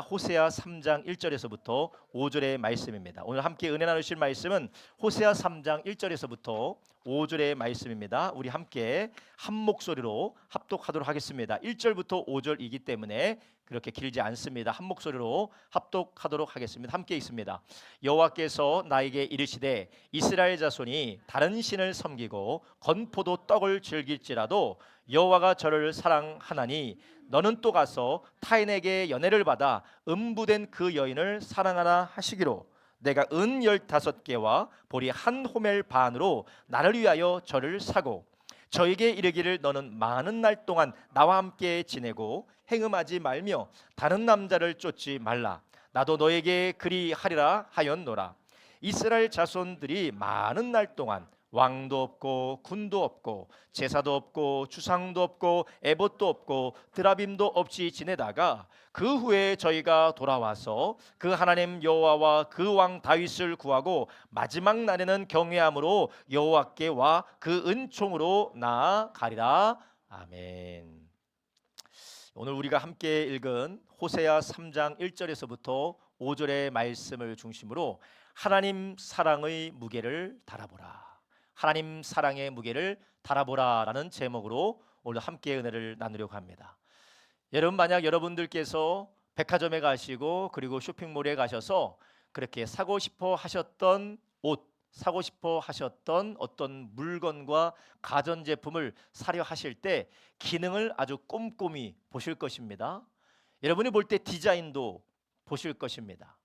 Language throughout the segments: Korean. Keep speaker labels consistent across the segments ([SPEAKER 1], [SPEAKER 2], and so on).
[SPEAKER 1] 호세아 3장 1절에서부터 5절의 말씀입니다. 오늘 함께 은혜 나누실 말씀은 호세아 3장 1절에서부터 5절의 말씀입니다. 우리 함께 한 목소리로 합독하도록 하겠습니다. 1절부터 5절이기 때문에 그렇게 길지 않습니다. 한 목소리로 합독하도록 하겠습니다. 함께 있습니다. 여호와께서 나에게 이르시되 이스라엘 자손이 다른 신을 섬기고 건포도 떡을 즐길지라도 여호와가 저를 사랑하나니 너는 또 가서 타인에게 연애를 받아 음부된 그 여인을 사랑하라 하시기로 내가 은 15개와 보리 한 호멜 반으로 나를 위하여 저를 사고 저에게 이르기를 너는 많은 날 동안 나와 함께 지내고 행음하지 말며 다른 남자를 쫓지 말라. 나도 너에게 그리하리라 하였노라. 이스라엘 자손들이 많은 날 동안 왕도 없고 군도 없고 제사도 없고 주상도 없고 에봇도 없고 드라빔도 없이 지내다가 그 후에 저희가 돌아와서 그 하나님 여호와와 그 왕 다윗을 구하고 마지막 날에는 경외함으로 여호와께 와 그 은총으로 나아가리라. 아멘. 오늘 우리가 함께 읽은 호세아 3장 1절에서부터 5절의 말씀을 중심으로 하나님 사랑의 무게를 달아보라. 하나님 사랑의 무게를 달아보라라는 제목으로 오늘 함께 은혜를 나누려고 합니다. 여러분, 만약 여러분들께서 백화점에 가시고 그리고 쇼핑몰에 가셔서 그렇게 사고 싶어 하셨던 옷, 사고 싶어 하셨던 어떤 물건과 가전제품을 사려 하실 때 기능을 아주 꼼꼼히 보실 것입니다. 여러분이 볼 때 디자인도 보실 것입니다.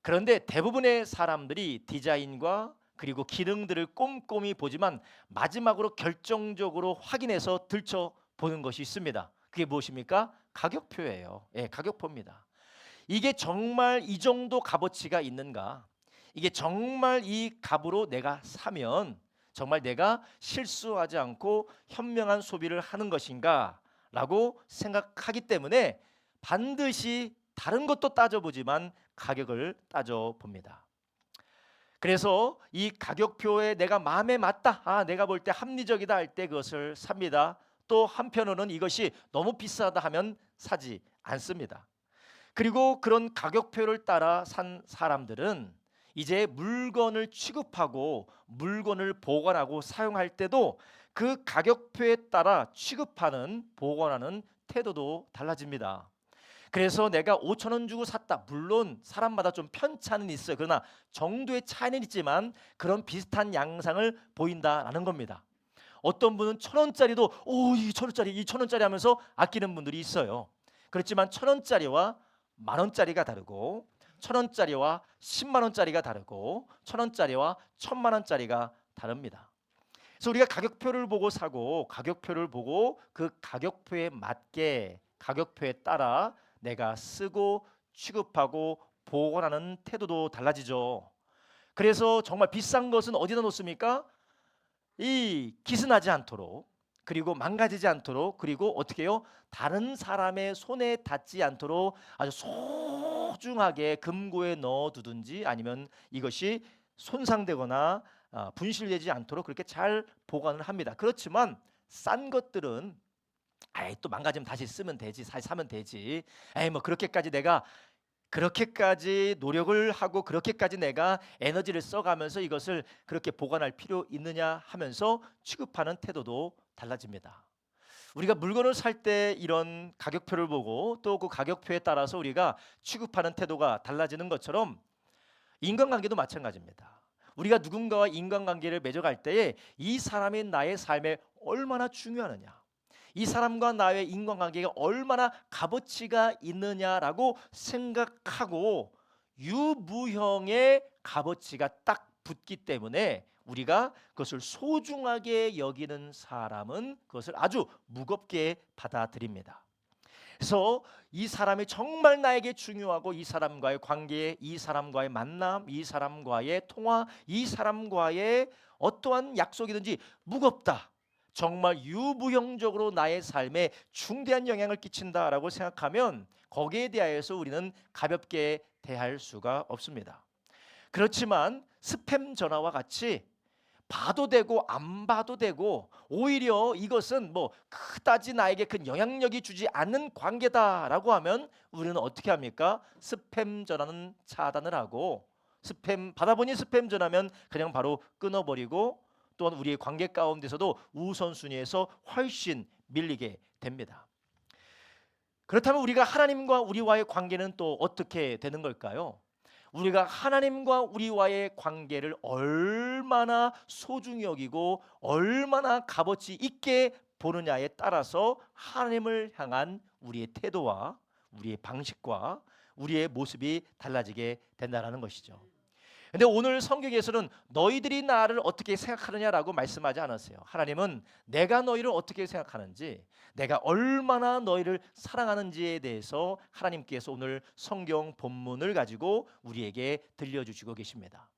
[SPEAKER 1] 그런데 대부분의 사람들이 디자인과 그리고 기능들을 꼼꼼히 보지만 마지막으로 결정적으로 확인해서 들춰보는 것이 있습니다. 그게 무엇입니까? 가격표예요. 예, 가격표입니다. 이게 정말 이 정도 값어치가 있는가? 이게 정말 이 값으로 내가 사면 정말 내가 실수하지 않고 현명한 소비를 하는 것인가? 라고 생각하기 때문에 반드시 다른 것도 따져보지만 가격을 따져봅니다. 그래서 이 가격표에 내가 마음에 맞다, 내가 볼 때 합리적이다 할 때 그것을 삽니다. 또 한편으로는 이것이 너무 비싸다 하면 사지 않습니다. 그리고 그런 가격표를 따라 산 사람들은 이제 물건을 취급하고 물건을 보관하고 사용할 때도 그 가격표에 따라 취급하는 보관하는 태도도 달라집니다. 그래서 내가 5천 원 주고 샀다. 물론 사람마다 좀 편차는 있어요. 그러나 정도의 차이는 있지만 그런 비슷한 양상을 보인다라는 겁니다. 어떤 분은 1,000원짜리도 이 1,000원짜리, 이 1,000원짜리 하면서 아끼는 분들이 있어요. 그렇지만 1,000원짜리와 만 원짜리가 다르고 1,000원짜리와 10만 원짜리가 다르고 1,000원짜리와 1,000만 원짜리가 다릅니다. 그래서 우리가 가격표를 보고 사고 가격표를 보고 그 가격표에 맞게 가격표에 따라 내가 쓰고 취급하고 보관하는 태도도 달라지죠. 그래서 정말 비싼 것은 어디다 놓습니까? 이 기스나지 않도록 그리고 망가지지 않도록 그리고 어떻게 해요? 다른 사람의 손에 닿지 않도록 아주 소중하게 금고에 넣어두든지 아니면 이것이 손상되거나 분실되지 않도록 그렇게 잘 보관을 합니다. 그렇지만 싼 것들은 또 망가지면 다시 쓰면 되지, 다시 사면 되지. 뭐 그렇게까지 내가 그렇게까지 노력을 하고 그렇게까지 내가 에너지를 써가면서 이것을 그렇게 보관할 필요 있느냐 하면서 취급하는 태도도 달라집니다. 우리가 물건을 살 때 이런 가격표를 보고 또 그 가격표에 따라서 우리가 취급하는 태도가 달라지는 것처럼 인간관계도 마찬가지입니다. 우리가 누군가와 인간관계를 맺어갈 때에 이 사람이 나의 삶에 얼마나 중요하느냐, 이 사람과 나의 인간관계가 얼마나 값어치가 있느냐라고 생각하고 유무형의 값어치가 딱 붙기 때문에 우리가 그것을 소중하게 여기는 사람은 그것을 아주 무겁게 받아들입니다. 그래서 이 사람이 정말 나에게 중요하고 이 사람과의 관계, 이 사람과의 만남, 이 사람과의 통화, 이 사람과의 어떠한 약속이든지 무겁다. 정말 유무형적으로 나의 삶에 중대한 영향을 끼친다라고 생각하면 거기에 대하여서 우리는 가볍게 대할 수가 없습니다. 그렇지만 스팸 전화와 같이 봐도 되고 안 봐도 되고 오히려 이것은 뭐 그다지 나에게 큰 영향력이 주지 않는 관계다라고 하면 우리는 어떻게 합니까? 스팸 전화는 차단을 하고 스팸 받아보니 스팸 전화면 그냥 바로 끊어버리고 또한 우리의 관계 가운데서도 우선순위에서 훨씬 밀리게 됩니다. 그렇다면 우리가 하나님과 우리와의 관계는 또 어떻게 되는 걸까요? 우리가 하나님과 우리와의 관계를 얼마나 소중히 여기고 얼마나 값어치 있게 보느냐에 따라서 하나님을 향한 우리의 태도와 우리의 방식과 우리의 모습이 달라지게 된다는 것이죠. 근데 오늘 성경에서는 너희들이 나를 어떻게 생각하느냐라고 말씀하지 않았어요. 하나님은 내가 너희를 어떻게 생각하는지, 내가 얼마나 너희를 사랑하는지에 대해서 하나님께서 오늘 성경 본문을 가지고 우리에게 들려주시고 계십니다.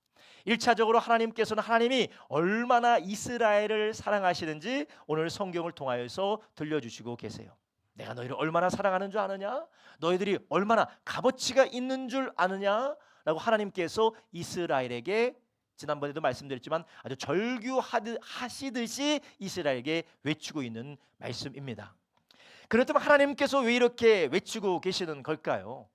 [SPEAKER 1] 1차적으로 하나님께서는 하나님이 얼마나 이스라엘을 사랑하시는지 오늘 성경을 통하여서 들려주시고 계세요. 내가 너희를 얼마나 사랑하는 줄 아느냐? 너희들이 얼마나 값어치가 있는 줄 아느냐? 라고 하나님께서 이스라엘에게 지난번에도 말씀드렸지만 아주 절규하시듯이 이스라엘에게 외치고 있는 말씀입니다. 그렇다면 하나님께서 왜 이렇게 외치고 계시는 걸까요?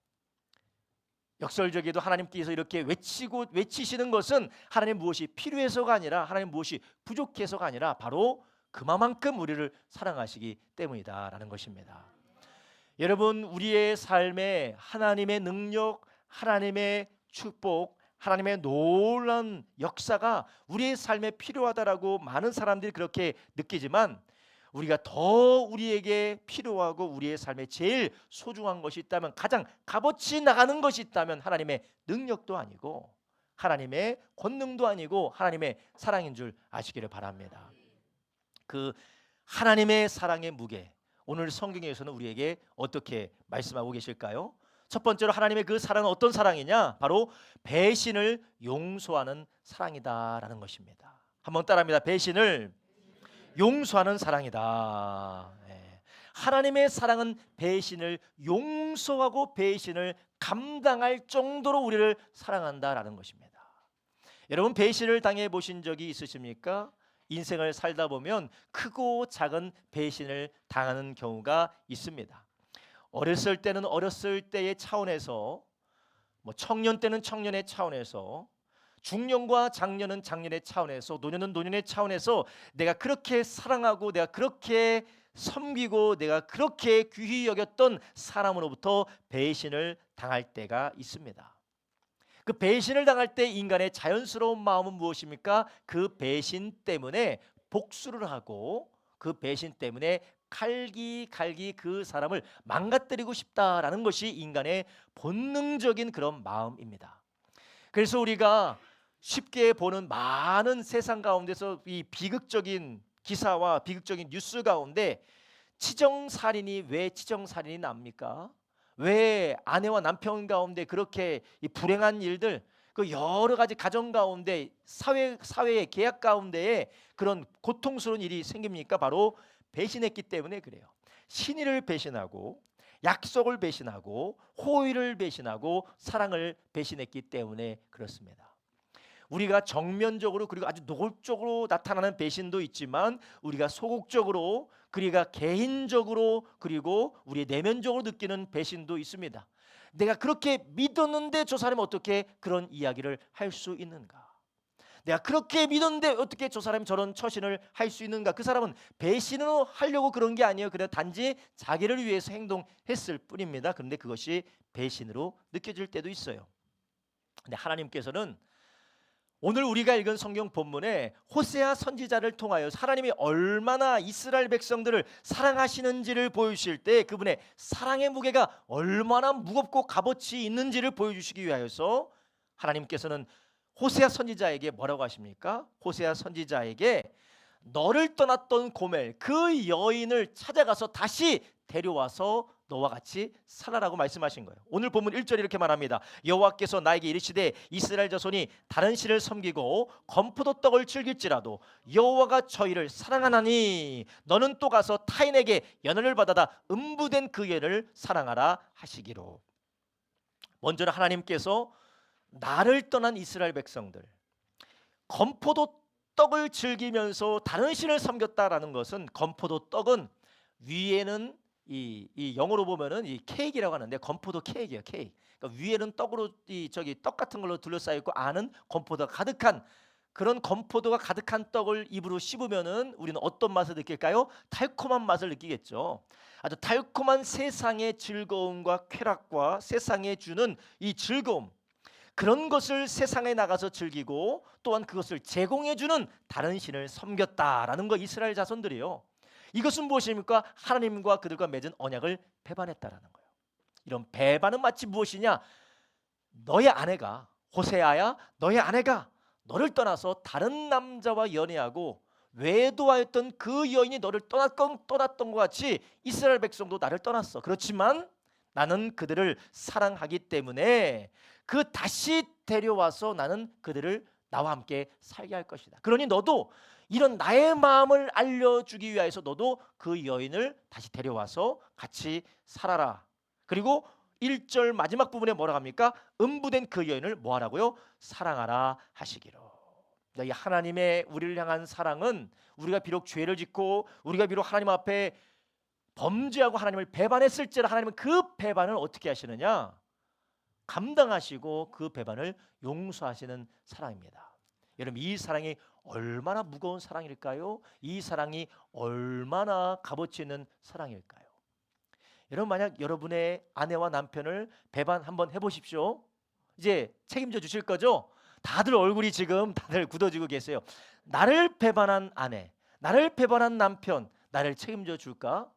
[SPEAKER 1] 역설적에도 하나님께서 이렇게 외치시는 것은 하나님 무엇이 필요해서가 아니라 하나님 무엇이 부족해서가 아니라 바로 그만큼 우리를 사랑하시기 때문이다라는 것입니다. 여러분, 우리의 삶에 하나님의 능력, 하나님의 축복, 하나님의 놀라운 역사가 우리의 삶에 필요하다라고 많은 사람들이 그렇게 느끼지만 우리가 더 우리에게 필요하고 우리의 삶에 제일 소중한 것이 있다면, 가장 값어치 나가는 것이 있다면 하나님의 능력도 아니고 하나님의 권능도 아니고 하나님의 사랑인 줄 아시기를 바랍니다. 그 하나님의 사랑의 무게, 오늘 성경에서는 우리에게 어떻게 말씀하고 계실까요? 첫 번째로 하나님의 그 사랑은 어떤 사랑이냐? 바로 배신을 용서하는 사랑이다라는 것입니다. 한번 따라합니다. 배신을 용서하는 사랑이다. 하나님의 사랑은 배신을 용서하고 배신을 감당할 정도로 우리를 사랑한다라는 것입니다. 여러분, 배신을 당해 보신 적이 있으십니까? 인생을 살다 보면 크고 작은 배신을 당하는 경우가 있습니다. 어렸을 때는 어렸을 때의 차원에서, 청년 때는 청년의 차원에서, 중년과 장년은 장년의 차원에서, 노년은 노년의 차원에서 내가 그렇게 사랑하고 내가 그렇게 섬기고 내가 그렇게 귀히 여겼던 사람으로부터 배신을 당할 때가 있습니다. 그 배신을 당할 때 인간의 자연스러운 마음은 무엇입니까? 그 배신 때문에 복수를 하고 그 배신 때문에 갈기갈기 그 사람을 망가뜨리고 싶다라는 것이 인간의 본능적인 그런 마음입니다. 그래서 우리가 쉽게 보는 많은 세상 가운데서 이 비극적인 기사와 비극적인 뉴스 가운데 치정살인이 왜 치정살인이 납니까? 왜 아내와 남편 가운데 그렇게 이 불행한 일들, 그 여러 가지 가정 가운데 사회의 계약 가운데에 그런 고통스러운 일이 생깁니까? 바로 배신했기 때문에 그래요. 신의를 배신하고 약속을 배신하고 호의를 배신하고 사랑을 배신했기 때문에 그렇습니다. 우리가 정면적으로 그리고 아주 노골적으로 나타나는 배신도 있지만 우리가 소극적으로, 우리가 개인적으로, 그리고 우리 내면적으로 느끼는 배신도 있습니다. 내가 그렇게 믿었는데 저 사람이 어떻게 그런 이야기를 할 수 있는가? 내가 그렇게 믿었는데 어떻게 저 사람이 저런 처신을 할 수 있는가? 그 사람은 배신을 하려고 그런 게 아니에요. 그냥 단지 자기를 위해서 행동했을 뿐입니다. 그런데 그것이 배신으로 느껴질 때도 있어요. 근데 하나님께서는 오늘 우리가 읽은 성경 본문에 호세아 선지자를 통하여 하나님이 얼마나 이스라엘 백성들을 사랑하시는지를 보여주실 때 그분의 사랑의 무게가 얼마나 무겁고 값어치 있는지를 보여주시기 위하여서 하나님께서는 호세아 선지자에게 뭐라고 하십니까? 호세아 선지자에게 너를 떠났던 고멜 그 여인을 찾아가서 다시 데려와서 너와 같이 살아라고 말씀하신 거예요. 오늘 본문 1절에 이렇게 말합니다. 여호와께서 나에게 이르시되 이스라엘 자손이 다른 신을 섬기고 건포도 떡을 즐길지라도 여호와가 저희를 사랑하나니 너는 또 가서 타인에게 연회를 받아다 음부된 그 여인을 사랑하라 하시기로. 먼저는 하나님께서 나를 떠난 이스라엘 백성들, 건포도 떡을 즐기면서 다른 신을 섬겼다라는 것은, 건포도 떡은 위에는 이 영어로 보면은 이 케이크라고 하는데 건포도 케이크예요. 케이크. 그러니까 위에는 떡으로 떡 같은 걸로 둘러싸여 있고 안은 건포도가 가득한, 그런 건포도가 가득한 떡을 입으로 씹으면은 우리는 어떤 맛을 느낄까요? 달콤한 맛을 느끼겠죠. 아주 달콤한 세상의 즐거움과 쾌락과 세상에 주는 이 즐거움, 그런 것을 세상에 나가서 즐기고 또한 그것을 제공해 주는 다른 신을 섬겼다라는 거, 이스라엘 자손들이요. 이것은 무엇입니까? 하나님과 그들과 맺은 언약을 배반했다라는 거예요. 이런 배반은 마치 무엇이냐? 너의 아내가, 호세아야, 너의 아내가 너를 떠나서 다른 남자와 연애하고 외도하였던 그 여인이 너를 떠났던 것 같이 이스라엘 백성도 나를 떠났어. 그렇지만 나는 그들을 사랑하기 때문에 그 다시 데려와서 나는 그들을 나와 함께 살게 할 것이다. 그러니 너도 이런 나의 마음을 알려주기 위해서 너도 그 여인을 다시 데려와서 같이 살아라. 그리고 1절 마지막 부분에 뭐라고 합니까? 음부된 그 여인을 뭐하라고요? 사랑하라 하시기로. 이 하나님의 우리를 향한 사랑은, 우리가 비록 죄를 짓고 우리가 비록 하나님 앞에 범죄하고 하나님을 배반했을지라 하나님은 그 배반을 어떻게 하시느냐? 감당하시고 그 배반을 용서하시는 사랑입니다. 여러분, 이 사랑이 얼마나 무거운 사랑일까요? 이 사랑이 얼마나 값어치 있는 사랑일까요? 여러분, 만약 여러분의 아내와 남편을 배반 한번 해보십시오. 이제 책임져 주실 거죠? 다들 얼굴이 지금 다들 굳어지고 계세요. 나를 배반한 아내, 나를 배반한 남편, 나를 책임져 줄까?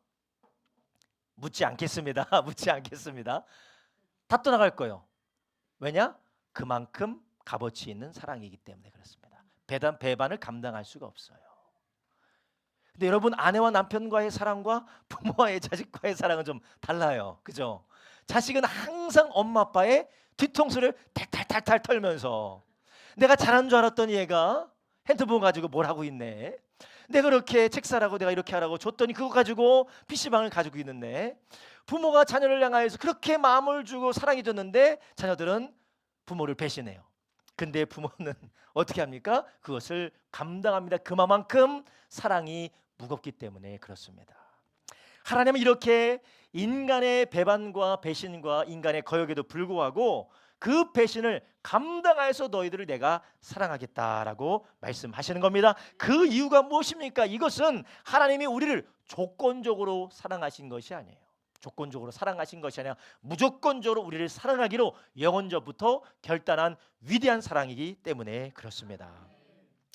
[SPEAKER 1] 묻지 않겠습니다. 묻지 않겠습니다. 다 떠나갈 거예요. 왜냐? 그만큼 값어치 있는 사랑이기 때문에 그렇습니다. 배반을 감당할 수가 없어요. 근데 여러분, 아내와 남편과의 사랑과 부모와의 자식과의 사랑은 좀 달라요. 그죠? 자식은 항상 엄마 아빠의 뒤통수를 탈탈탈탈 털면서, 내가 잘하는 줄 알았더니 얘가 핸드폰 가지고 뭘 하고 있네. 내가 그렇게 책 사라고 내가 이렇게 하라고 줬더니 그거 가지고 PC방을 가지고 있는데, 부모가 자녀를 향하여서 그렇게 마음을 주고 사랑해 줬는데 자녀들은 부모를 배신해요. 근데 부모는 어떻게 합니까? 그것을 감당합니다. 그만큼 사랑이 무겁기 때문에 그렇습니다. 하나님은 이렇게 인간의 배반과 배신과 인간의 거역에도 불구하고 그 배신을 감당하여서 너희들을 내가 사랑하겠다라고 말씀하시는 겁니다. 그 이유가 무엇입니까? 이것은 하나님이 우리를 조건적으로 사랑하신 것이 아니에요. 조건적으로 사랑하신 것이 아니라 무조건적으로 우리를 사랑하기로 영원전부터 결단한 위대한 사랑이기 때문에 그렇습니다.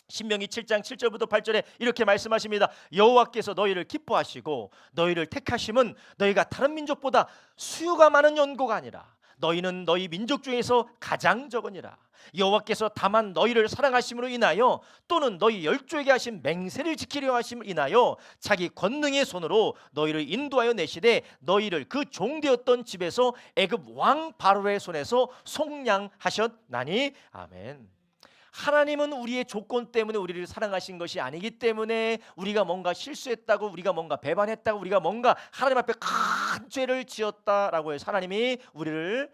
[SPEAKER 1] 신명기 7장 7절부터 8절에 이렇게 말씀하십니다. 여호와께서 너희를 기뻐하시고 너희를 택하심은 너희가 다른 민족보다 수요가 많은 연고가 아니라 너희는 너희 민족 중에서 가장 적으니라. 여호와께서 다만 너희를 사랑하심으로 인하여 또는 너희 열조에게 하신 맹세를 지키려 하심을 인하여 자기 권능의 손으로 너희를 인도하여 내시되 너희를 그 종되었던 집에서 애굽 왕 바로의 손에서 속량하셨나니. 아멘. 하나님은 우리의 조건 때문에 우리를 사랑하신 것이 아니기 때문에 우리가 뭔가 실수했다고, 우리가 뭔가 배반했다고, 우리가 뭔가 하나님 앞에 큰 죄를 지었다라고 해서 하나님이 우리를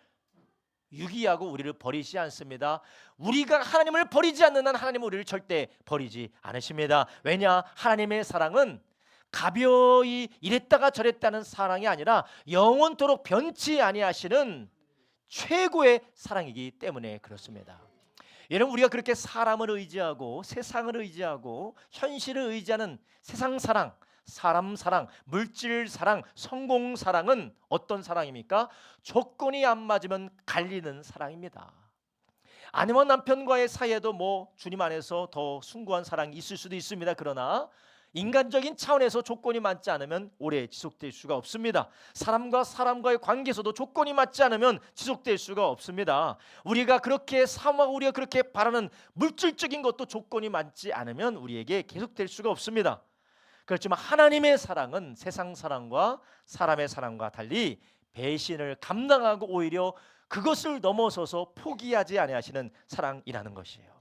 [SPEAKER 1] 유기하고 우리를 버리지 않습니다. 우리가 하나님을 버리지 않는 한 하나님은 우리를 절대 버리지 않으십니다. 왜냐? 하나님의 사랑은 가벼이 이랬다가 저랬다는 사랑이 아니라 영원토록 변치 아니하시는 최고의 사랑이기 때문에 그렇습니다. 여러분, 우리가 그렇게 사람을 의지하고 세상을 의지하고 현실을 의지하는 세상 사랑, 사람 사랑, 물질 사랑, 성공 사랑은 어떤 사랑입니까? 조건이 안 맞으면 갈리는 사랑입니다. 아내와 남편과의 사이에도 뭐 주님 안에서 더 숭고한 사랑이 있을 수도 있습니다. 그러나 인간적인 차원에서 조건이 맞지 않으면 오래 지속될 수가 없습니다. 사람과 사람과의 관계에서도 조건이 맞지 않으면 지속될 수가 없습니다. 우리가 그렇게 사모하고 우리가 그렇게 바라는 물질적인 것도 조건이 맞지 않으면 우리에게 계속될 수가 없습니다. 그렇지만 하나님의 사랑은 세상 사랑과 사람의 사랑과 달리 배신을 감당하고 오히려 그것을 넘어서서 포기하지 아니하시는 사랑이라는 것이에요.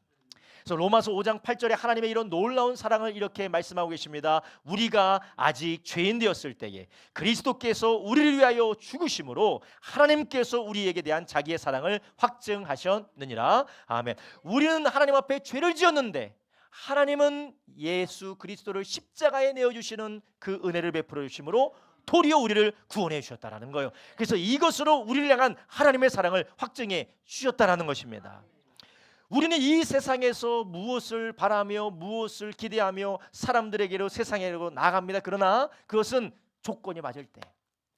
[SPEAKER 1] 그래서 로마서 5장 8절에 하나님의 이런 놀라운 사랑을 이렇게 말씀하고 계십니다. 우리가 아직 죄인 되었을 때에 그리스도께서 우리를 위하여 죽으심으로 하나님께서 우리에게 대한 자기의 사랑을 확증하셨느니라. 아멘. 우리는 하나님 앞에 죄를 지었는데 하나님은 예수 그리스도를 십자가에 내어주시는 그 은혜를 베풀어 주심으로 도리어 우리를 구원해 주셨다라는 거예요. 그래서 이것으로 우리를 향한 하나님의 사랑을 확증해 주셨다라는 것입니다. 우리는 이 세상에서 무엇을 바라며 무엇을 기대하며 사람들에게로 세상에로 나아갑니다. 그러나 그것은 조건이 맞을 때,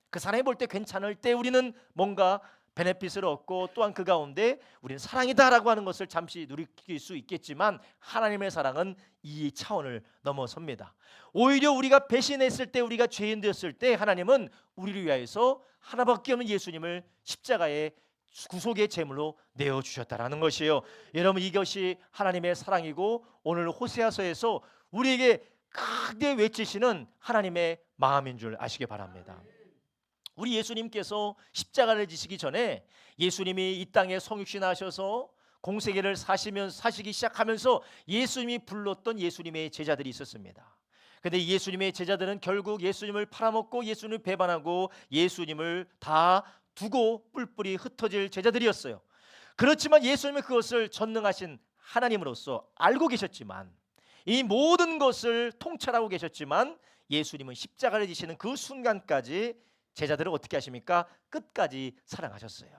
[SPEAKER 1] 그 사람이 볼 때 괜찮을 때 우리는 뭔가 베네핏을 얻고 또한 그 가운데 우리는 사랑이다라고 하는 것을 잠시 누릴 수 있겠지만 하나님의 사랑은 이 차원을 넘어섭니다. 오히려 우리가 배신했을 때, 우리가 죄인 되었을 때 하나님은 우리를 위하여서 하나밖에 없는 예수님을 십자가에 구속의 제물로 내어주셨다라는 것이에요. 여러분, 이것이 하나님의 사랑이고 오늘 호세아서에서 우리에게 크게 외치시는 하나님의 마음인 줄 아시기 바랍니다. 우리 예수님께서 십자가를 지시기 전에 예수님이 이 땅에 성육신하셔서 공생애를 사시기 시작하면서 예수님이 불렀던 예수님의 제자들이 있었습니다. 그런데 예수님의 제자들은 결국 예수님을 팔아먹고 예수님을 배반하고 예수님을 다 두고 뿔뿔이 흩어질 제자들이었어요. 그렇지만 예수님은 그것을 전능하신 하나님으로서 알고 계셨지만, 이 모든 것을 통찰하고 계셨지만 예수님은 십자가를 지시는 그 순간까지 제자들을 어떻게 하십니까? 끝까지 사랑하셨어요.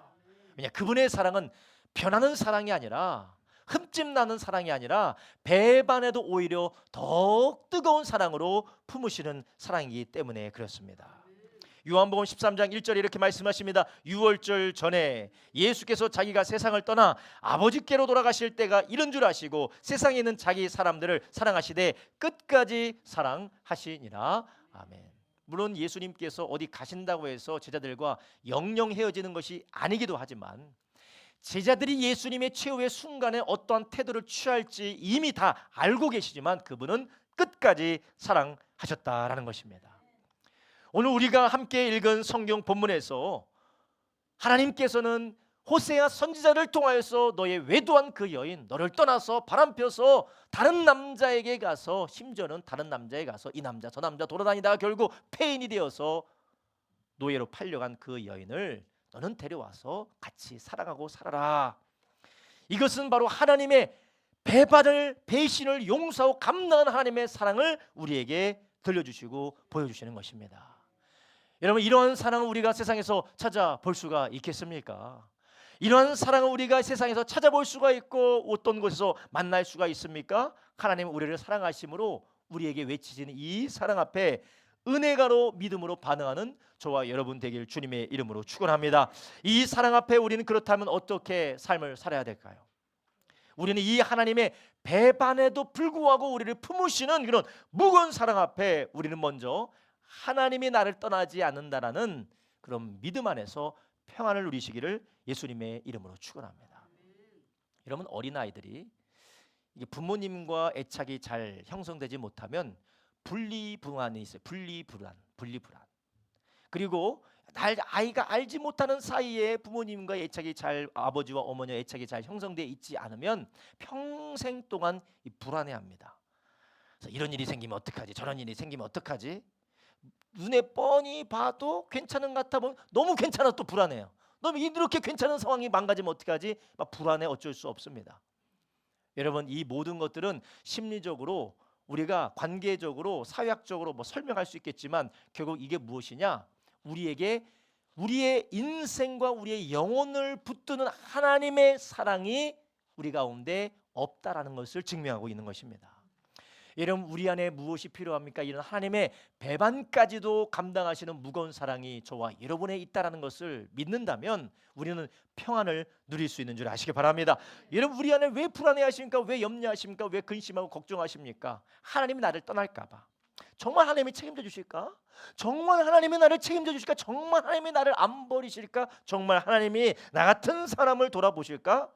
[SPEAKER 1] 왜냐, 그분의 사랑은 변하는 사랑이 아니라, 흠집 나는 사랑이 아니라 배반에도 오히려 더 뜨거운 사랑으로 품으시는 사랑이기 때문에 그렇습니다. 요한복음 13장 1절에 이렇게 말씀하십니다. 유월절 전에 예수께서 자기가 세상을 떠나 아버지께로 돌아가실 때가 이른 줄 아시고 세상에 있는 자기 사람들을 사랑하시되 끝까지 사랑하시니라. 아멘. 물론 예수님께서 어디 가신다고 해서 제자들과 영영 헤어지는 것이 아니기도 하지만, 제자들이 예수님의 최후의 순간에 어떠한 태도를 취할지 이미 다 알고 계시지만 그분은 끝까지 사랑하셨다라는 것입니다. 오늘 우리가 함께 읽은 성경 본문에서 하나님께서는 호세아 선지자를 통하여서 너의 외도한 그 여인, 너를 떠나서 바람펴서 다른 남자에게 가서, 심지어는 다른 남자에 가서 이 남자 저 남자 돌아다니다가 결국 폐인이 되어서 노예로 팔려간 그 여인을 너는 데려와서 같이 사랑하고 살아라. 이것은 바로 하나님의 배신을 용서하고 감당한 하나님의 사랑을 우리에게 들려주시고 보여주시는 것입니다. 여러분, 이러한 사랑을 우리가 세상에서 찾아볼 수가 있겠습니까? 이러한 사랑을 우리가 세상에서 찾아볼 수가 있고 어떤 곳에서 만날 수가 있습니까? 하나님은 우리를 사랑하심으로 우리에게 외치시는 이 사랑 앞에 은혜가로 믿음으로 반응하는 저와 여러분 되길 주님의 이름으로 축원합니다. 이 사랑 앞에 우리는 그렇다면 어떻게 삶을 살아야 될까요? 우리는 이 하나님의 배반에도 불구하고 우리를 품으시는 그런 무거운 사랑 앞에 우리는 먼저 하나님이 나를 떠나지 않는다라는 그런 믿음 안에서 평안을 누리시기를 예수님의 이름으로 축원합니다. 여러분, 어린아이들이 이게 부모님과 애착이 잘 형성되지 못하면 분리불안이 있어요. 분리불안. 그리고 아이가 알지 못하는 사이에 부모님과 애착이 잘, 아버지와 어머니와 애착이 잘 형성되어 있지 않으면 평생 동안 불안해합니다. 그래서 이런 일이 생기면 어떡하지? 저런 일이 생기면 어떡하지? 눈에 뻔히 봐도 괜찮은 것 같아 보면 너무 괜찮아 또 불안해요. 너무 이렇게 괜찮은 상황이 망가지면 어떡하지? 막 불안해, 어쩔 수 없습니다. 여러분, 이 모든 것들은 심리적으로, 우리가 관계적으로, 사회학적으로 뭐 설명할 수 있겠지만 결국 이게 무엇이냐? 우리에게 우리의 인생과 우리의 영혼을 붙드는 하나님의 사랑이 우리 가운데 없다라는 것을 증명하고 있는 것입니다. 여러분, 우리 안에 무엇이 필요합니까? 이런 하나님의 배반까지도 감당하시는 무거운 사랑이 저와 여러분에 있다라는 것을 믿는다면 우리는 평안을 누릴 수 있는 줄 아시기 바랍니다. 여러분, 우리 안에 왜 불안해하십니까? 왜 염려하십니까? 왜 근심하고 걱정하십니까? 하나님이 나를 떠날까 봐. 정말 하나님이 책임져 주실까? 정말 하나님이 나를 책임져 주실까? 정말 하나님이 나를 안 버리실까? 정말 하나님이 나 같은 사람을 돌아보실까?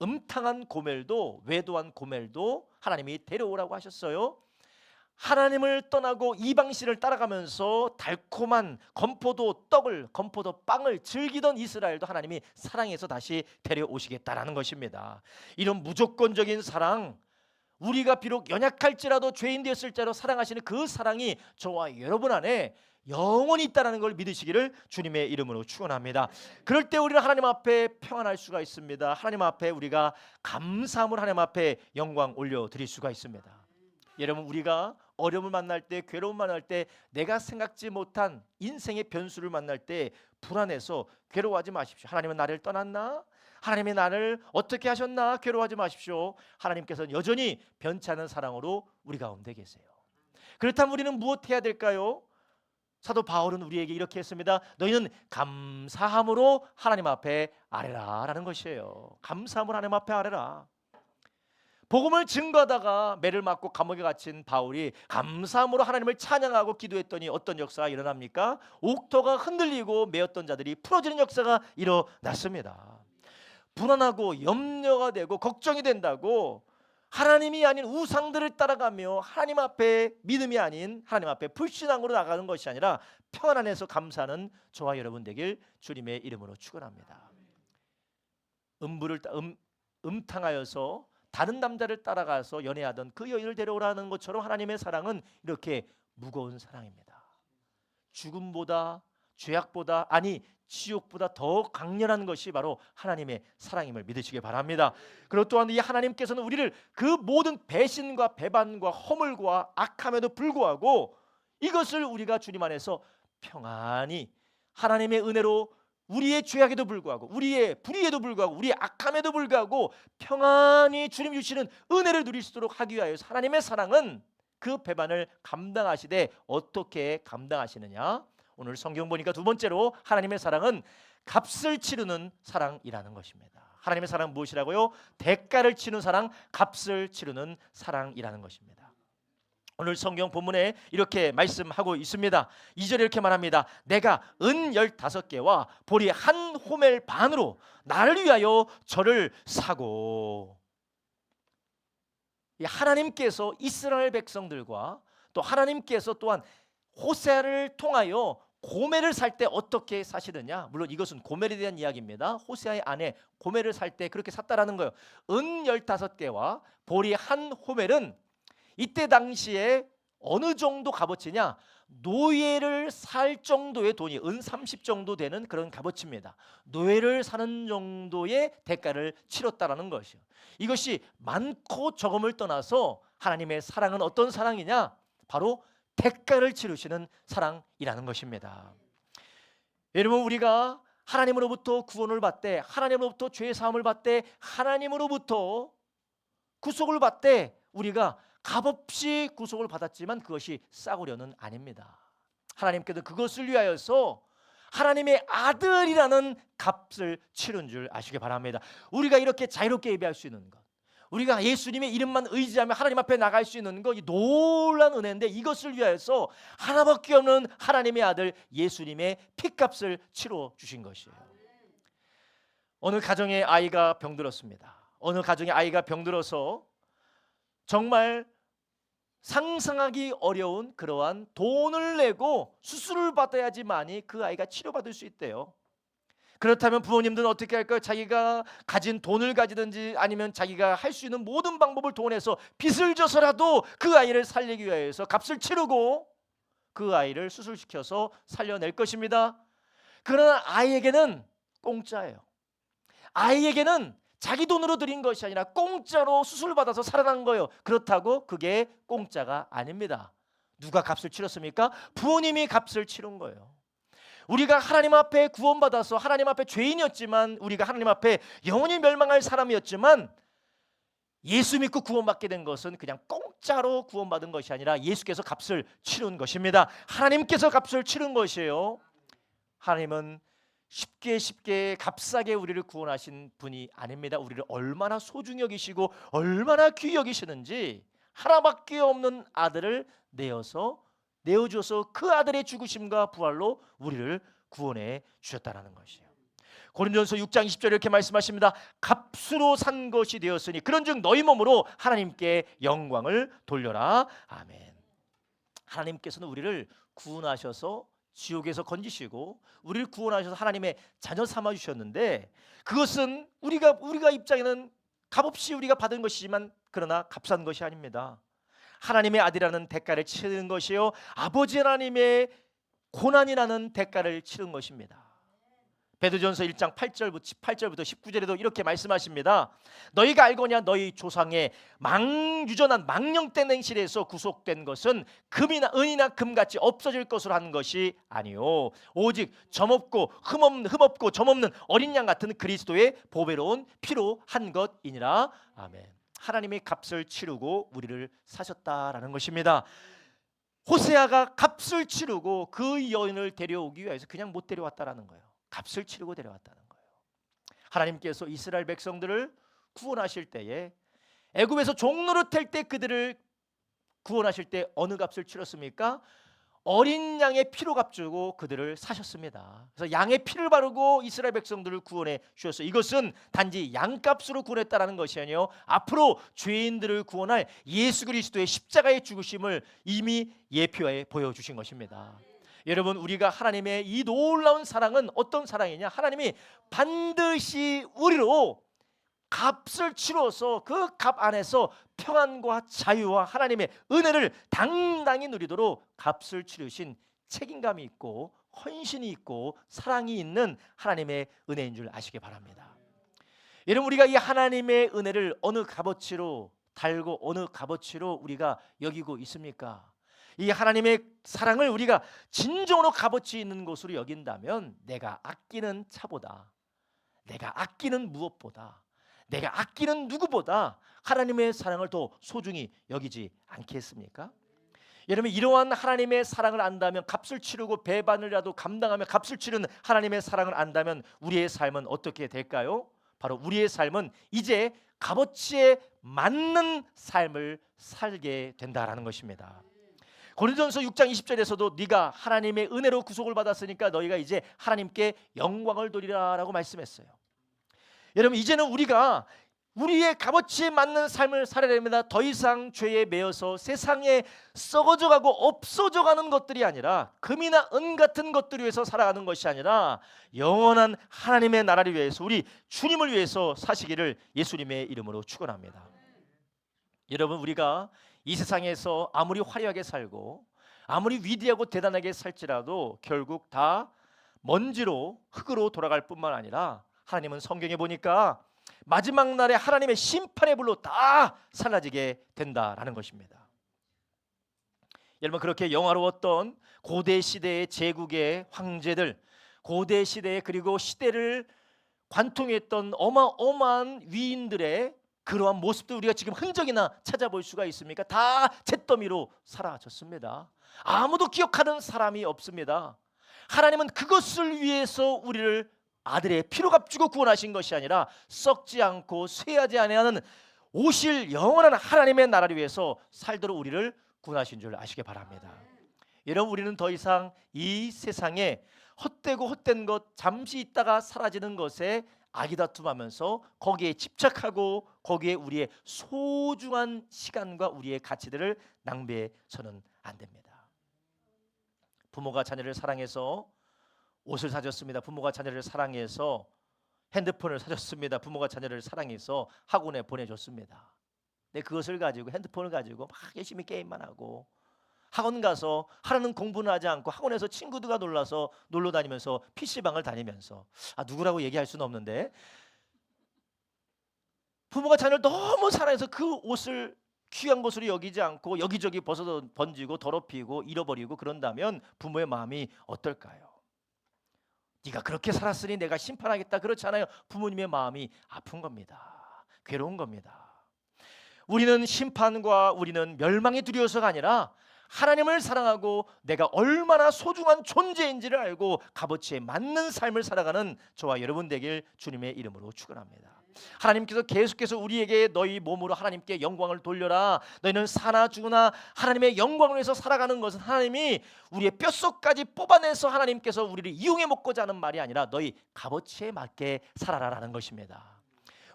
[SPEAKER 1] 음탕한 고멜도, 외도한 고멜도 하나님이 데려오라고 하셨어요. 하나님을 떠나고 이방신을 따라가면서 달콤한 건포도 빵을 즐기던 이스라엘도 하나님이 사랑해서 다시 데려오시겠다라는 것입니다. 이런 무조건적인 사랑, 우리가 비록 연약할지라도 죄인 되었을지라도 사랑하시는 그 사랑이 저와 여러분 안에 영원히 있다는 걸 믿으시기를 주님의 이름으로 축원합니다. 그럴 때 우리는 하나님 앞에 평안할 수가 있습니다. 하나님 앞에 우리가 감사함을 하나님 앞에 영광 올려드릴 수가 있습니다. 여러분, 우리가 어려움을 만날 때, 괴로움 만날 때, 내가 생각지 못한 인생의 변수를 만날 때 불안해서 괴로워하지 마십시오. 하나님은 나를 떠났나? 하나님이 나를 어떻게 하셨나? 괴로워하지 마십시오. 하나님께서는 여전히 변치 않은 사랑으로 우리 가운데 계세요. 그렇다면 우리는 무엇 해야 될까요? 사도 바울은 우리에게 이렇게 했습니다. 너희는 감사함으로 하나님 앞에 아뢰라 라는 것이에요. 감사함으로 하나님 앞에 아뢰라. 복음을 증거하다가 매를 맞고 감옥에 갇힌 바울이 감사함으로 하나님을 찬양하고 기도했더니 어떤 역사가 일어납니까? 옥토가 흔들리고 매였던 자들이 풀어지는 역사가 일어났습니다. 불안하고 염려가 되고 걱정이 된다고 하나님이 아닌 우상들을 따라가며 하나님 앞에 믿음이 아닌 하나님 앞에 불신앙으로 나가는 것이 아니라 평안 안에서 감사하는 저와 여러분 되길 주님의 이름으로 축원합니다. 음탕하여서 다른 남자를 따라가서 연애하던 그 여인을 데려오라는 것처럼 하나님의 사랑은 이렇게 무거운 사랑입니다. 죽음보다, 죄악보다, 아니 지옥보다 더 강렬한 것이 바로 하나님의 사랑임을 믿으시기 바랍니다. 그리고 또한 이 하나님께서는 우리를 그 모든 배신과 배반과 허물과 악함에도 불구하고 이것을 우리가 주님 안에서 평안히 하나님의 은혜로 우리의 죄악에도 불구하고 우리의 불의에도 불구하고 우리의 악함에도 불구하고 평안히 주님 주시는 은혜를 누릴 수 있도록 하기 위하여 하나님의 사랑은 그 배반을 감당하시되 어떻게 감당하시느냐? 오늘 성경 보니까 두 번째로 하나님의 사랑은 값을 치르는 사랑이라는 것입니다. 하나님의 사랑은 무엇이라고요? 대가를 치르는 사랑, 값을 치르는 사랑이라는 것입니다. 오늘 성경 본문에 이렇게 말씀하고 있습니다. 2절에 이렇게 말합니다. 내가 은 15개와 보리 한 호멜 반으로 나를 위하여 저를 사고. 하나님께서 이스라엘 백성들과 또 하나님께서 또한 호세아를 통하여 고멜을 살 때 어떻게 사시느냐? 물론 이것은 고멜에 대한 이야기입니다. 호세아의 아내 고멜을 살 때 그렇게 샀다라는 거예요. 은 15개와 보리 한 호멜은 이때 당시에 어느 정도 값어치냐? 노예를 살 정도의 돈이 은 30 정도 되는 그런 값어치입니다. 노예를 사는 정도의 대가를 치렀다라는 것이요. 이것이 많고 적음을 떠나서 하나님의 사랑은 어떤 사랑이냐? 바로 대가를 치르시는 사랑이라는 것입니다. 여러분, 우리가 하나님으로부터 구원을 받되, 하나님으로부터 죄 사함을 받되, 하나님으로부터 구속을 받되 우리가 값없이 구속을 받았지만 그것이 싸구려는 아닙니다. 하나님께서 그것을 위하여서 하나님의 아들이라는 값을 치른 줄 아시기 바랍니다. 우리가 이렇게 자유롭게 예배할 수 있는 것, 우리가 예수님의 이름만 의지하며 하나님 앞에 나갈 수 있는 것, 이 놀라운 은혜인데 이것을 위하여서 하나밖에 없는 하나님의 아들 예수님의 피값을 치러 주신 것이에요. 어느 가정의 아이가 병들었습니다. 어느 가정의 아이가 병들어서 정말 상상하기 어려운 그러한 돈을 내고 수술을 받아야지만이 그 아이가 치료받을 수 있대요. 그렇다면 부모님들은 어떻게 할까요? 자기가 가진 돈을 가지든지 아니면 자기가 할 수 있는 모든 방법을 동원해서 빚을 져서라도 그 아이를 살리기 위해서 값을 치르고 그 아이를 수술시켜서 살려낼 것입니다. 그러나 아이에게는 공짜예요. 아이에게는 자기 돈으로 드린 것이 아니라 공짜로 수술받아서 살아난 거예요. 그렇다고 그게 공짜가 아닙니다. 누가 값을 치렀습니까? 부모님이 값을 치른 거예요. 우리가 하나님 앞에 구원받아서 하나님 앞에 죄인이었지만, 우리가 하나님 앞에 영원히 멸망할 사람이었지만, 예수 믿고 구원받게 된 것은 그냥 공짜로 구원받은 것이 아니라 예수께서 값을 치른 것입니다. 하나님께서 값을 치른 것이에요. 하나님은 쉽게 값싸게 우리를 구원하신 분이 아닙니다. 우리를 얼마나 소중히 여기시고 얼마나 귀히 여기시는지 하나밖에 없는 아들을 내어주어서 그 아들의 죽으심과 부활로 우리를 구원해 주셨다는 것이에요. 고린도전서 6장 20절에 이렇게 말씀하십니다. 값으로 산 것이 되었으니 그런즉 너희 몸으로 하나님께 영광을 돌려라. 아멘. 하나님께서는 우리를 구원하셔서 지옥에서 건지시고 우리를 구원하셔서 하나님의 자녀 삼아 주셨는데, 그것은 우리가 입장에는 값없이 우리가 받은 것이지만 그러나 값싼 것이 아닙니다. 하나님의 아들이라는 대가를 치르는 것이요, 아버지 하나님의 고난이라는 대가를 치른 것입니다. 베드로전서 1장 8절부터 19절에도 이렇게 말씀하십니다. 너희가 알거냐 너희 조상의 유전한 망령된 행실에서 구속된 것은 금이나 은이나 금같이 없어질 것으로 한 것이 아니요 오직 점없고 흠없고 점없는 어린 양 같은 그리스도의 보배로운 피로 한 것이니라. 아멘. 하나님이 값을 치르고 우리를 사셨다라는 것입니다. 호세아가 값을 치르고 그 여인을 데려오기 위해서 그냥 못 데려왔다라는 거예요. 값을 치르고 데려왔다는 거예요. 하나님께서 이스라엘 백성들을 구원하실 때에 애굽에서 종노릇할 때 그들을 구원하실 때 어느 값을 치렀습니까? 어린 양의 피로 값주고 그들을 사셨습니다. 그래서 양의 피를 바르고 이스라엘 백성들을 구원해 주셨어요. 이것은 단지 양값으로 구원했다라는 것이 아니요 앞으로 죄인들을 구원할 예수 그리스도의 십자가의 죽으심을 이미 예표해 보여주신 것입니다. 여러분, 우리가 하나님의 이 놀라운 사랑은 어떤 사랑이냐? 하나님이 반드시 우리로 값을 치러서 그 값 안에서 평안과 자유와 하나님의 은혜를 당당히 누리도록 값을 치르신 책임감이 있고 헌신이 있고 사랑이 있는 하나님의 은혜인 줄 아시기 바랍니다. 여러분, 우리가 이 하나님의 은혜를 어느 값어치로 달고 어느 값어치로 우리가 여기고 있습니까? 이 하나님의 사랑을 우리가 진정으로 값어치 있는 것으로 여긴다면 내가 아끼는 차보다, 내가 아끼는 무엇보다, 내가 아끼는 누구보다 하나님의 사랑을 더 소중히 여기지 않겠습니까? 여러분, 이러한 하나님의 사랑을 안다면, 값을 치르고 배반을라도 감당하며 값을 치르는 하나님의 사랑을 안다면 우리의 삶은 어떻게 될까요? 바로 우리의 삶은 이제 값어치에 맞는 삶을 살게 된다라는 것입니다. 고린도전서 6장 20절에서도 네가 하나님의 은혜로 구속을 받았으니까 너희가 이제 하나님께 영광을 돌리라라고 말씀했어요. 여러분, 이제는 우리가 우리의 값어치에 맞는 삶을 살아야 됩니다. 더 이상 죄에 매여서 세상에 썩어져가고 없어져가는 것들이 아니라, 금이나 은 같은 것들 위해서 살아가는 것이 아니라 영원한 하나님의 나라를 위해서, 우리 주님을 위해서 사시기를 예수님의 이름으로 축원합니다. 여러분, 우리가 이 세상에서 아무리 화려하게 살고 아무리 위대하고 대단하게 살지라도 결국 다 먼지로, 흙으로 돌아갈 뿐만 아니라 하나님은 성경에 보니까 마지막 날에 하나님의 심판의 불로 다 사라지게 된다라는 것입니다. 여러분, 그렇게 영화로웠던 고대 시대의 제국의 황제들, 고대 시대의 그리고 시대를 관통했던 어마어마한 위인들의 그러한 모습도 우리가 지금 흔적이나 찾아볼 수가 있습니까? 다 잿더미로 사라졌습니다. 아무도 기억하는 사람이 없습니다. 하나님은 그것을 위해서 우리를 아들의 피로 값주고 구원하신 것이 아니라 썩지 않고 쇠하지 아니하는 오실 영원한 하나님의 나라를 위해서 살도록 우리를 구원하신 줄 아시기 바랍니다. 여러분, 우리는 더 이상 이 세상에 헛되고 헛된 것, 잠시 있다가 사라지는 것에 아기다툼하면서 거기에 집착하고 거기에 우리의 소중한 시간과 우리의 가치들을 낭비해서는 안 됩니다. 부모가 자녀를 사랑해서 옷을 사줬습니다. 부모가 자녀를 사랑해서 핸드폰을 사줬습니다. 부모가 자녀를 사랑해서 학원에 보내줬습니다. 근데 그것을 가지고, 핸드폰을 가지고 막 열심히 게임만 하고 학원 가서 하라는 공부는 하지 않고 학원에서 친구들과 놀러 다니면서 PC방을 다니면서, 누구라고 얘기할 수는 없는데, 부모가 자녀를 너무 사랑해서 그 옷을 귀한 것으로 여기지 않고 여기저기 벗어 번지고 더럽히고 잃어버리고 그런다면 부모의 마음이 어떨까요? 네가 그렇게 살았으니 내가 심판하겠다, 그렇잖아요. 부모님의 마음이 아픈 겁니다. 괴로운 겁니다. 우리는 심판과 우리는 멸망에 두려워서가 아니라 하나님을 사랑하고 내가 얼마나 소중한 존재인지를 알고 값어치에 맞는 삶을 살아가는 저와 여러분 되길 주님의 이름으로 축원합니다. 하나님께서 계속해서 우리에게 너희 몸으로 하나님께 영광을 돌려라, 너희는 사나 죽으나 하나님의 영광을 위해서 살아가는 것은 하나님이 우리의 뼛속까지 뽑아내서 하나님께서 우리를 이용해 먹고자 하는 말이 아니라 너희 값어치에 맞게 살아라라는 것입니다.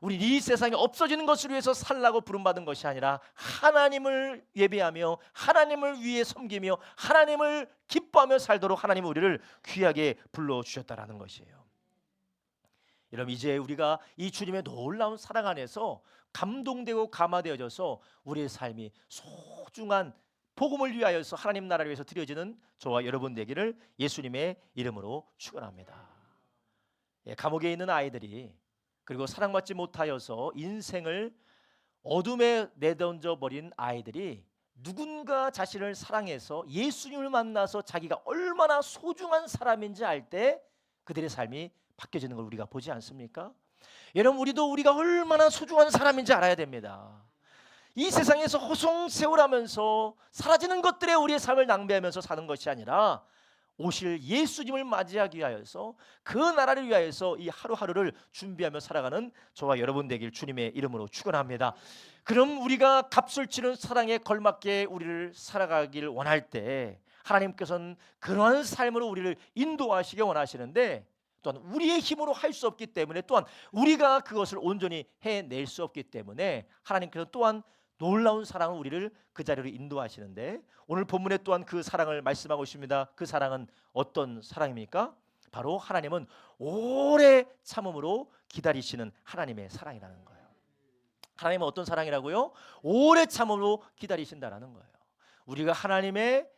[SPEAKER 1] 우리 이 세상에 없어지는 것을 위해서 살라고 부름받은 것이 아니라 하나님을 예배하며 하나님을 위해 섬기며 하나님을 기뻐하며 살도록 하나님은 우리를 귀하게 불러주셨다라는 것이에요. 여러분, 이제 우리가 이 주님의 놀라운 사랑 안에서 감동되고 감화되어져서 우리의 삶이 소중한 복음을 위하여서 하나님 나라를 위해서 드려지는 저와 여러분 되기를 예수님의 이름으로 축원합니다. 감옥에 있는 아이들이, 그리고 사랑받지 못하여서 인생을 어둠에 내던져 버린 아이들이 누군가 자신을 사랑해서 예수님을 만나서 자기가 얼마나 소중한 사람인지 알 때 그들의 삶이 바뀌어지는 걸 우리가 보지 않습니까? 여러분, 우리가 얼마나 소중한 사람인지 알아야 됩니다. 이 세상에서 허송세월하면서 사라지는 것들에 우리의 삶을 낭비하면서 사는 것이 아니라 오실 예수님을 맞이하기 위하여서 그 나라를 위하여서 이 하루하루를 준비하며 살아가는 저와 여러분 되길 주님의 이름으로 축원합니다. 그럼 우리가 값을 치는 사랑에 걸맞게 우리를 살아가길 원할 때 하나님께서는 그러한 삶으로 우리를 인도하시기 원하시는데, 또한 우리의 힘으로 할 수 없기 때문에, 또한 우리가 그것을 온전히 해낼 수 없기 때문에 하나님께서 또한 놀라운 사랑으로 우리를 그 자리로 인도하시는데, 오늘 본문에 또한 그 사랑을 말씀하고 있습니다. 그 사랑은 어떤 사랑입니까? 바로 하나님은 오래 참음으로 기다리시는 하나님의 사랑이라는 거예요. 하나님은 어떤 사랑이라고요? 오래 참음으로 기다리신다라는 거예요. 우리가 하나님의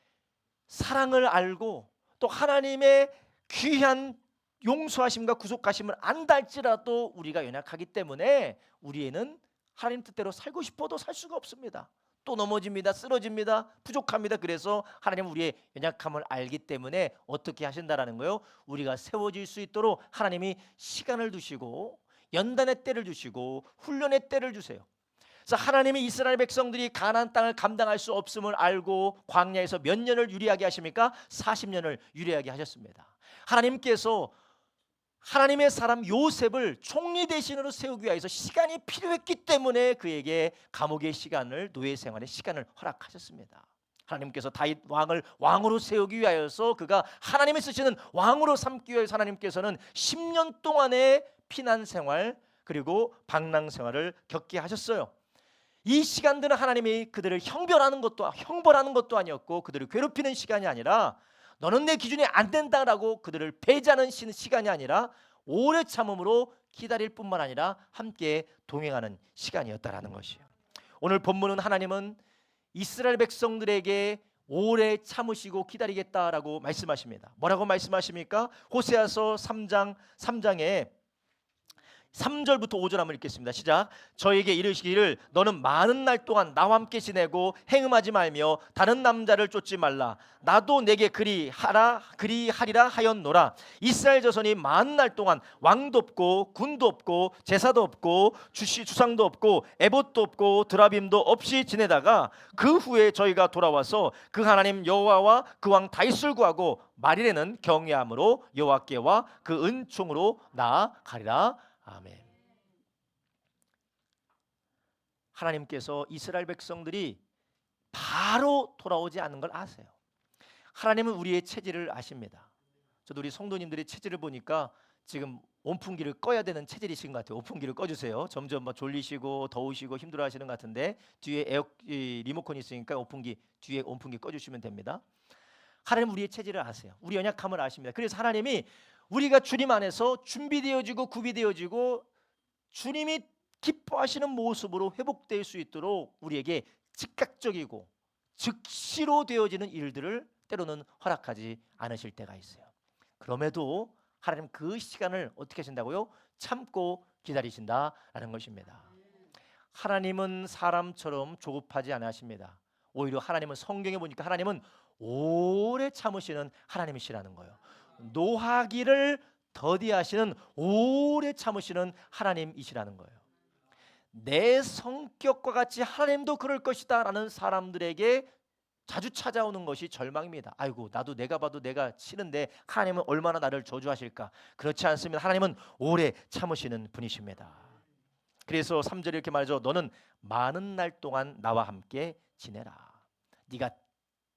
[SPEAKER 1] 사랑을 알고 또 하나님의 귀한 용서하심과 구속하심을 안다 할지라도 우리가 연약하기 때문에 우리에는 하나님 뜻대로 살고 싶어도 살 수가 없습니다. 또 넘어집니다. 쓰러집니다. 부족합니다. 그래서 하나님은 우리의 연약함을 알기 때문에 어떻게 하신다라는 거예요? 우리가 세워질 수 있도록 하나님이 시간을 두시고 연단의 때를 주시고 훈련의 때를 주세요. 그래서 하나님이 이스라엘 백성들이 가나안 땅을 감당할 수 없음을 알고 광야에서 몇 년을 유리하게 하십니까? 40년을 유리하게 하셨습니다. 하나님께서 하나님의 사람 요셉을 총리 대신으로 세우기 위해서 시간이 필요했기 때문에 그에게 감옥의 시간을, 노예 생활의 시간을 허락하셨습니다. 하나님께서 다윗 왕을 왕으로 세우기 위하여서 그가 하나님이 쓰시는 왕으로 삼기 위해서 하나님께서는 10년 동안의 피난 생활 그리고 방랑 생활을 겪게 하셨어요. 이 시간들은 하나님이 그들을 형벌하는 것도 아니었고 그들을 괴롭히는 시간이 아니라 너는 내 기준이 안 된다라고 그들을 배제하는 시간이 아니라 오래 참음으로 기다릴 뿐만 아니라 함께 동행하는 시간이었다라는 것이에요. 오늘 본문은 하나님은 이스라엘 백성들에게 오래 참으시고 기다리겠다라고 말씀하십니다. 뭐라고 말씀하십니까? 호세아서 3장에 3절부터 5절 한번 읽겠습니다. 시작. 저에게 이르시기를 너는 많은 날 동안 나와 함께 지내고 행음하지 말며 다른 남자를 쫓지 말라. 나도 내게 그리하리라 하였노라. 이스라엘 자손이 많은 날 동안 왕도 없고 군도 없고 제사도 없고 주상도 없고 에봇도 없고 드라빔도 없이 지내다가 그 후에 저희가 돌아와서 그 하나님 여호와와 그 왕 다윗을 구하고 말일에는 경외함으로 여호와께와 그 은총으로 나아가리라. 아멘. 하나님께서 이스라엘 백성들이 바로 돌아오지 않는 걸 아세요. 하나님은 우리의 체질을 아십니다. 저도 우리 성도님들의 체질을 보니까 지금 온풍기를 꺼야 되는 체질이신 것 같아요. 온풍기를 꺼주세요. 점점 졸리시고 더우시고 힘들어하시는 것 같은데 뒤에 리모컨이 있으니까 뒤에 온풍기 꺼주시면 됩니다. 하나님은 우리의 체질을 아세요. 우리 연약함을 아십니다. 그래서 하나님이 우리가 주님 안에서 준비되어지고 구비되어지고 주님이 기뻐하시는 모습으로 회복될 수 있도록 우리에게 즉각적이고 즉시로 되어지는 일들을 때로는 허락하지 않으실 때가 있어요. 그럼에도 하나님 그 시간을 어떻게 하신다고요? 참고 기다리신다라는 것입니다. 하나님은 사람처럼 조급하지 않으십니다. 오히려 하나님은 성경에 보니까 하나님은 오래 참으시는 하나님이시라는 거예요. 노하기를 더디하시는 오래 참으시는 하나님이시라는 거예요. 내 성격과 같이 하나님도 그럴 것이다 라는 사람들에게 자주 찾아오는 것이 절망입니다. 아이고 나도 내가 봐도 내가 싫은데 하나님은 얼마나 나를 저주하실까. 그렇지 않습니다. 하나님은 오래 참으시는 분이십니다. 그래서 3절에 이렇게 말하죠. 너는 많은 날 동안 나와 함께 지내라. 네가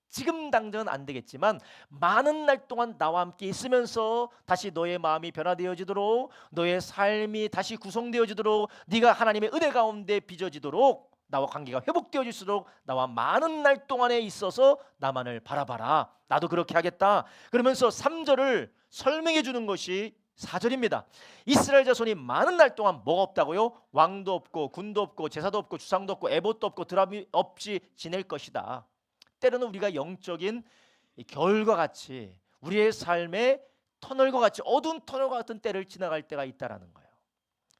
[SPEAKER 1] 지금 당장은 안 되겠지만 많은 날 동안 나와 함께 있으면서 다시 너의 마음이 변화되어지도록 너의 삶이 다시 구성되어지도록 네가 하나님의 은혜 가운데 빚어지도록 나와 관계가 회복되어질수록 나와 많은 날 동안에 있어서 나만을 바라봐라. 나도 그렇게 하겠다. 그러면서 3절을 설명해 주는 것이 4절입니다. 이스라엘 자손이 많은 날 동안 뭐가 없다고요? 왕도 없고 군도 없고 제사도 없고 주상도 없고 에봇도 없고 드라미 없이 지낼 것이다. 때로는 우리가 영적인 이 겨울과 같이 우리의 삶의 터널과 같이 어두운 터널과 같은 때를 지나갈 때가 있다라는 거예요.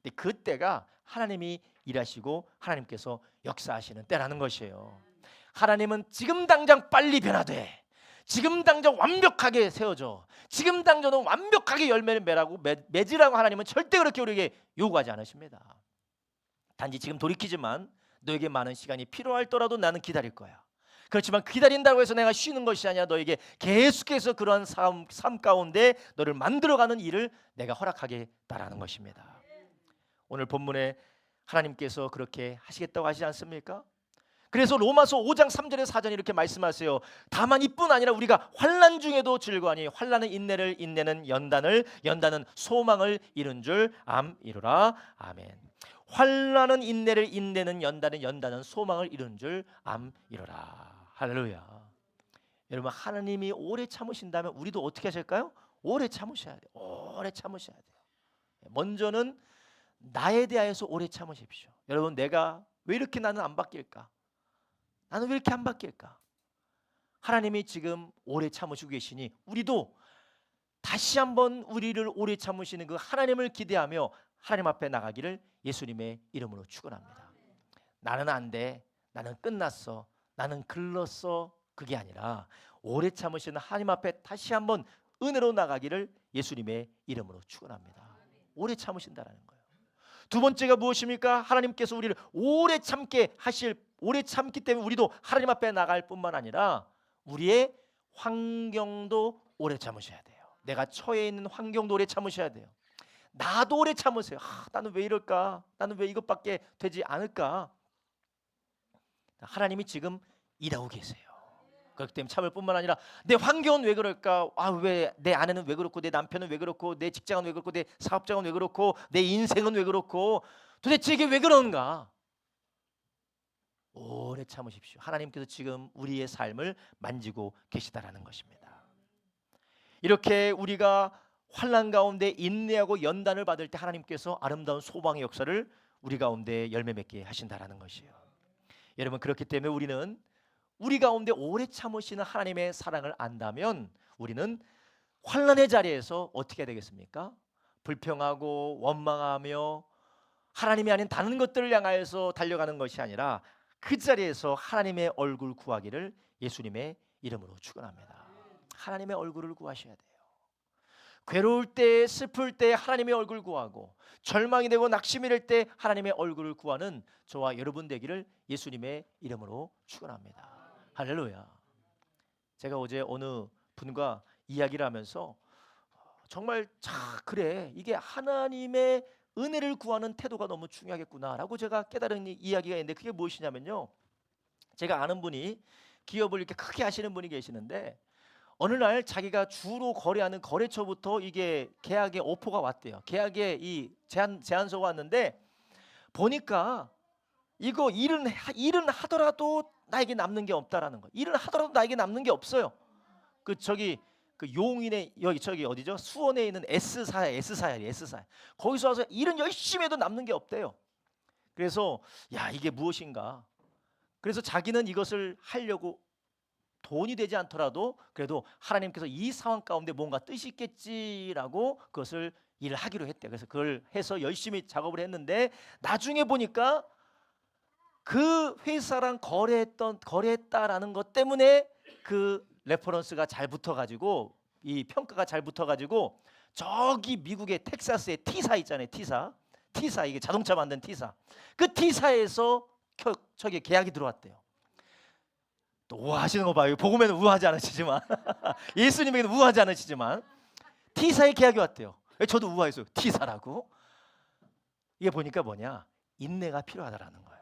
[SPEAKER 1] 근데 그 때가 하나님이 일하시고 하나님께서 역사하시는 때라는 것이에요. 하나님은 지금 당장 빨리 변화돼, 지금 당장 완벽하게 세워져, 지금 당장은 완벽하게 열매를 맺으라고 하나님은 절대 그렇게 우리에게 요구하지 않으십니다. 단지 지금 돌이키지만 너에게 많은 시간이 필요할더라도 나는 기다릴 거야. 그렇지만 기다린다고 해서 내가 쉬는 것이 아니라 너에게 계속해서 그러한 삶 가운데 너를 만들어가는 일을 내가 허락하겠다라는 것입니다. 오늘 본문에 하나님께서 그렇게 하시겠다고 하시지 않습니까? 그래서 로마서 5장 3절에 4절에 이렇게 말씀하세요. 다만 이뿐 아니라 우리가 환난 중에도 즐거워하니 환난은 인내를, 인내는 연단을, 연단은 소망을 이룬 줄 암이루라. 아멘. 환난은 인내를, 인내는 연단을, 연단은 소망을 이룬 줄 암이루라. 할렐루야. 여러분, 하나님이 오래 참으신다면 우리도 어떻게 하실까요? 오래 참으셔야 돼요. 오래 참으셔야 돼요. 먼저는 나에 대하여서 오래 참으십시오. 여러분, 내가 왜 이렇게 나는 안 바뀔까? 나는 왜 이렇게 안 바뀔까? 하나님이 지금 오래 참으시고 계시니 우리도 다시 한번 우리를 오래 참으시는 그 하나님을 기대하며 하나님 앞에 나가기를 예수님의 이름으로 축원합니다. 나는 안 돼, 나는 끝났어, 나는 글렀어, 그게 아니라 오래 참으시는 하나님 앞에 다시 한번 은혜로 나가기를 예수님의 이름으로 축원합니다. 오래 참으신다라는 거예요. 두 번째가 무엇입니까? 하나님께서 우리를 오래 참게 하실, 오래 참기 때문에 우리도 하나님 앞에 나갈 뿐만 아니라 우리의 환경도 오래 참으셔야 돼요. 내가 처해 있는 환경도 오래 참으셔야 돼요. 나도 오래 참으세요. 나는 왜 이럴까? 나는 왜 이것밖에 되지 않을까? 하나님이 지금 일하고 계세요. 그렇기 때문에 참을 뿐만 아니라 내 환경은 왜 그럴까? 왜 내 아내는 왜 그렇고, 내 남편은 왜 그렇고, 내 직장은 왜 그렇고, 내 사업장은 왜 그렇고, 내 인생은 왜 그렇고, 도대체 이게 왜 그런가? 오래 참으십시오. 하나님께서 지금 우리의 삶을 만지고 계시다라는 것입니다. 이렇게 우리가 환난 가운데 인내하고 연단을 받을 때 하나님께서 아름다운 소망의 역사를 우리 가운데 열매 맺게 하신다라는 것이에요. 여러분, 그렇기 때문에 우리는 우리 가운데 오래 참으시는 하나님의 사랑을 안다면 우리는 환난의 자리에서 어떻게 해야 되겠습니까? 불평하고 원망하며 하나님이 아닌 다른 것들을 향하여서 달려가는 것이 아니라 그 자리에서 하나님의 얼굴 구하기를 예수님의 이름으로 축원합니다. 하나님의 얼굴을 구하셔야 돼요. 괴로울 때, 슬플 때 하나님의 얼굴 구하고, 절망이 되고 낙심이 될 때 하나님의 얼굴을 구하는 저와 여러분 되기를 예수님의 이름으로 축원합니다. 할렐루야. 제가 어제 어느 분과 이야기를 하면서 정말 그래, 이게 하나님의 은혜를 구하는 태도가 너무 중요하겠구나라고 제가 깨달은 이야기가 있는데, 그게 무엇이냐면요, 제가 아는 분이 기업을 이렇게 크게 하시는 분이 계시는데 어느 날 자기가 주로 거래하는 거래처부터 이게 계약의 오퍼가 왔대요. 계약의 이 제안서가 왔는데 보니까 이거 일은 하더라도 나에게 남는 게 없다라는 거. 일은 하더라도 나에게 남는 게 없어요. 그 용인의 저기 어디죠? 수원에 있는 S사야. 거기서 와서 일은 열심히 해도 남는 게 없대요. 그래서 이게 무엇인가? 그래서 자기는 이것을 하려고 돈이 되지 않더라도 그래도 하나님께서 이 상황 가운데 뭔가 뜻이 있겠지라고 그것을 일을 하기로 했대요. 그래서 그걸 해서 열심히 작업을 했는데 나중에 보니까 그 회사랑 거래했다라는 것 때문에 그 레퍼런스가 잘 붙어가지고, 이 평가가 잘 붙어가지고 저기 미국의 텍사스의 T사 있잖아요. T사 이게 자동차 만든 T사, 그 T사에서 저기 계약이 들어왔대요. 또 우아하시는 거 봐요. 복음에는 우아하지 않으시지만 예수님에게는 우아하지 않으시지만 T사의 계약이 왔대요. 저도 우아했어요. T사라고? 이게 보니까 뭐냐? 인내가 필요하다라는 거예요.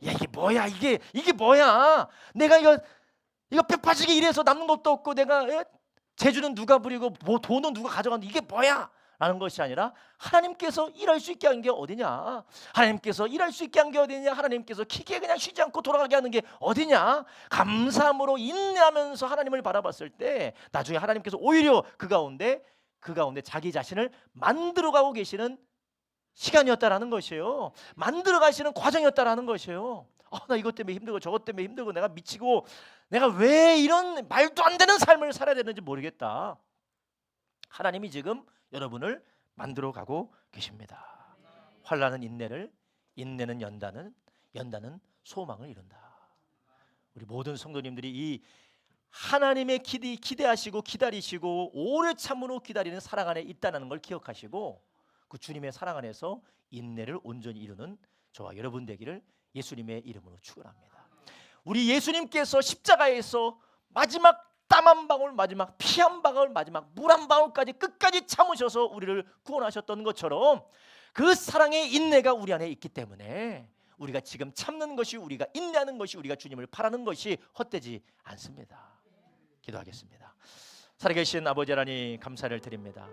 [SPEAKER 1] 이게 뭐야? 이게 뭐야? 내가 이거 뼈 빠지게 일해서 남는 것도 없고, 내가 재주는 누가 부리고 뭐 돈은 누가 가져가는데 이게 뭐야? 라는 것이 아니라 하나님께서 일할 수 있게 한 게 어디냐? 하나님께서 일할 수 있게 한 게 어디냐? 하나님께서 기계에 그냥 쉬지 않고 돌아가게 하는 게 어디냐? 감사함으로 인내하면서 하나님을 바라봤을 때 나중에 하나님께서 오히려 그 가운데 자기 자신을 만들어가고 계시는 시간이었다라는 것이에요. 만들어 가시는 과정이었다라는 것이에요. 나 이것 때문에 힘들고 저것 때문에 힘들고 내가 미치고 내가 왜 이런 말도 안 되는 삶을 살아야 되는지 모르겠다. 하나님이 지금 여러분을 만들어 가고 계십니다. 환난은 인내를, 인내는 연단은, 연단은 소망을 이룬다. 우리 모든 성도님들이 이 하나님의 기대하시고 기다리시고 오래 참으로 기다리는 사랑 안에 있다는 걸 기억하시고 그 주님의 사랑 안에서 인내를 온전히 이루는 저와 여러분 되기를 예수님의 이름으로 축원합니다. 우리 예수님께서 십자가에서 마지막 땀 한 방울, 마지막 피 한 방울, 마지막 물 한 방울까지 끝까지 참으셔서 우리를 구원하셨던 것처럼 그 사랑의 인내가 우리 안에 있기 때문에 우리가 지금 참는 것이, 우리가 인내하는 것이, 우리가 주님을 바라는 것이 헛되지 않습니다. 기도하겠습니다. 살아계신 아버지 하나님 감사를 드립니다.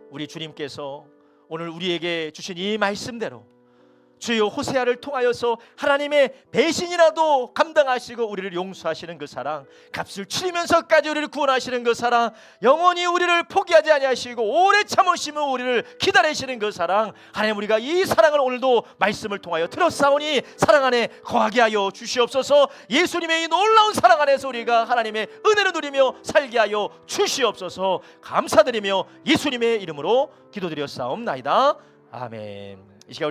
[SPEAKER 1] 우리 주님께서 오늘 우리에게 주신 이 말씀대로 주여 호세아를 통하여서 하나님의 배신이라도 감당하시고 우리를 용서하시는 그 사랑, 값을 치르면서까지 우리를 구원하시는 그 사랑, 영원히 우리를 포기하지 아니하시고 오래 참으시며 우리를 기다리시는 그 사랑, 하나님 우리가 이 사랑을 오늘도 말씀을 통하여 들었사오니 사랑 안에 거하게 하여 주시옵소서. 예수님의 이 놀라운 사랑 안에서 우리가 하나님의 은혜를 누리며 살게 하여 주시옵소서. 감사드리며 예수님의 이름으로 기도드렸사옵나이다. 아멘. 이 시간 우리